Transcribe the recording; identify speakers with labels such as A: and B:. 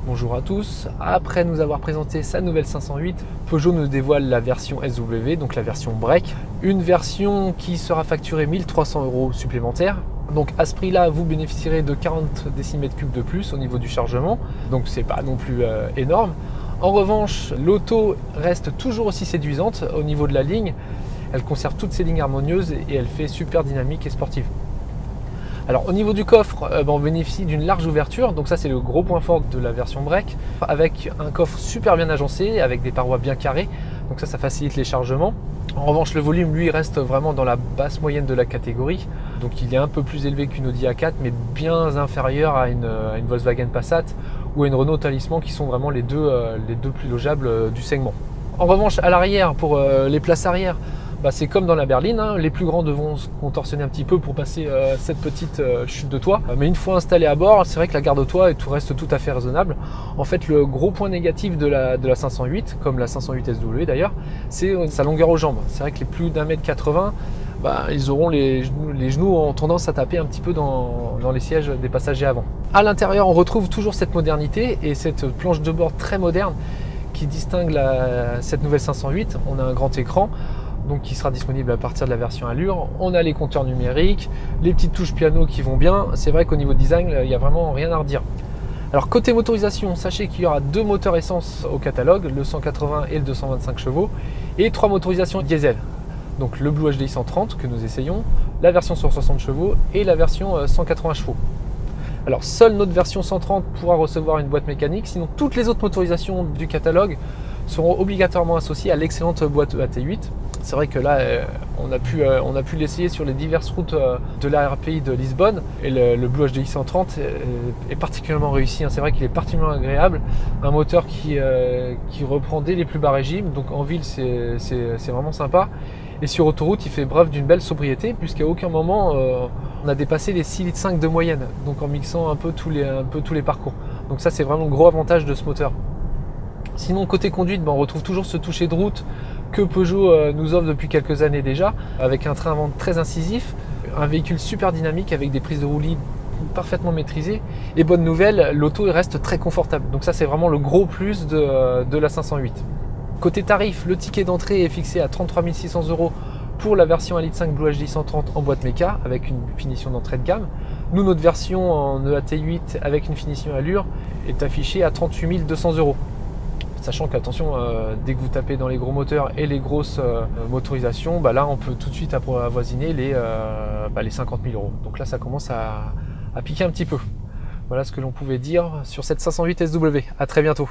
A: Bonjour à tous, après nous avoir présenté sa nouvelle 508, Peugeot nous dévoile la version SW, donc la version Break. Une version qui sera facturée 1300 € supplémentaires. Donc à ce prix-là, vous bénéficierez de 40 décimètres cubes de plus au niveau du chargement, donc c'est pas non plus énorme. En revanche, l'auto reste toujours aussi séduisante au niveau de la ligne. Elle conserve toutes ses lignes harmonieuses et elle fait super dynamique et sportive. Alors au niveau du coffre, on bénéficie d'une large ouverture, donc ça c'est le gros point fort de la version Break, avec un coffre super bien agencé, avec des parois bien carrées, donc ça facilite les chargements. En revanche, le volume lui reste vraiment dans la basse moyenne de la catégorie, donc il est un peu plus élevé qu'une Audi A4, mais bien inférieur à une Volkswagen Passat ou à une Renault Talisman, qui sont vraiment les deux plus logeables du segment. En revanche, à l'arrière, pour les places arrière, c'est comme dans la berline, hein. Les plus grands devront se contorsionner un petit peu pour passer cette petite chute de toit. Mais une fois installé à bord, c'est vrai que la garde au toit et tout reste tout à fait raisonnable. En fait, le gros point négatif de la 508, comme la 508 SW d'ailleurs, c'est sa longueur aux jambes. C'est vrai que les plus d'1,80 m, ils auront les genoux ont tendance à taper un petit peu dans les sièges des passagers avant. À l'intérieur, on retrouve toujours cette modernité et cette planche de bord très moderne qui distingue cette nouvelle 508. On a un grand écran, donc qui sera disponible à partir de la version Allure. On a les compteurs numériques, les petites touches piano qui vont bien. C'est vrai qu'au niveau design, il n'y a vraiment rien à redire. Alors côté motorisation, sachez qu'il y aura deux moteurs essence au catalogue, le 180 et le 225 chevaux, et trois motorisations diesel. Donc le Blue HDI 130 que nous essayons, la version 160 chevaux et la version 180 chevaux. Alors seule notre version 130 pourra recevoir une boîte mécanique, sinon toutes les autres motorisations du catalogue seront obligatoirement associées à l'excellente boîte AT8. C'est vrai que là, on a pu l'essayer sur les diverses routes de la RPI de Lisbonne, et le Blue HDI 130 est particulièrement réussi. C'est vrai qu'il est particulièrement agréable, un moteur qui reprend dès les plus bas régimes, donc en ville c'est vraiment sympa. Et sur autoroute, il fait preuve d'une belle sobriété, puisqu'à aucun moment on a dépassé les 6,5 litres de moyenne, donc en mixant un peu tous les parcours. Donc ça, c'est vraiment le gros avantage de ce moteur. Sinon, côté conduite, on retrouve toujours ce toucher de route que Peugeot nous offre depuis quelques années déjà, avec un train avant très incisif, un véhicule super dynamique avec des prises de roulis parfaitement maîtrisées. Et bonne nouvelle, l'auto reste très confortable. Donc ça, c'est vraiment le gros plus de la 508. Côté tarif, le ticket d'entrée est fixé à 33 600 € pour la version 1,5 litre Blue HDI 130 en boîte méca avec une finition d'entrée de gamme. Nous, notre version en EAT8 avec une finition Allure est affichée à 38 200 €. Sachant qu'attention, dès que vous tapez dans les gros moteurs et les grosses motorisations, là on peut tout de suite avoisiner les 50 000 €. Donc là, ça commence à piquer un petit peu. Voilà ce que l'on pouvait dire sur cette 508 SW. À très bientôt.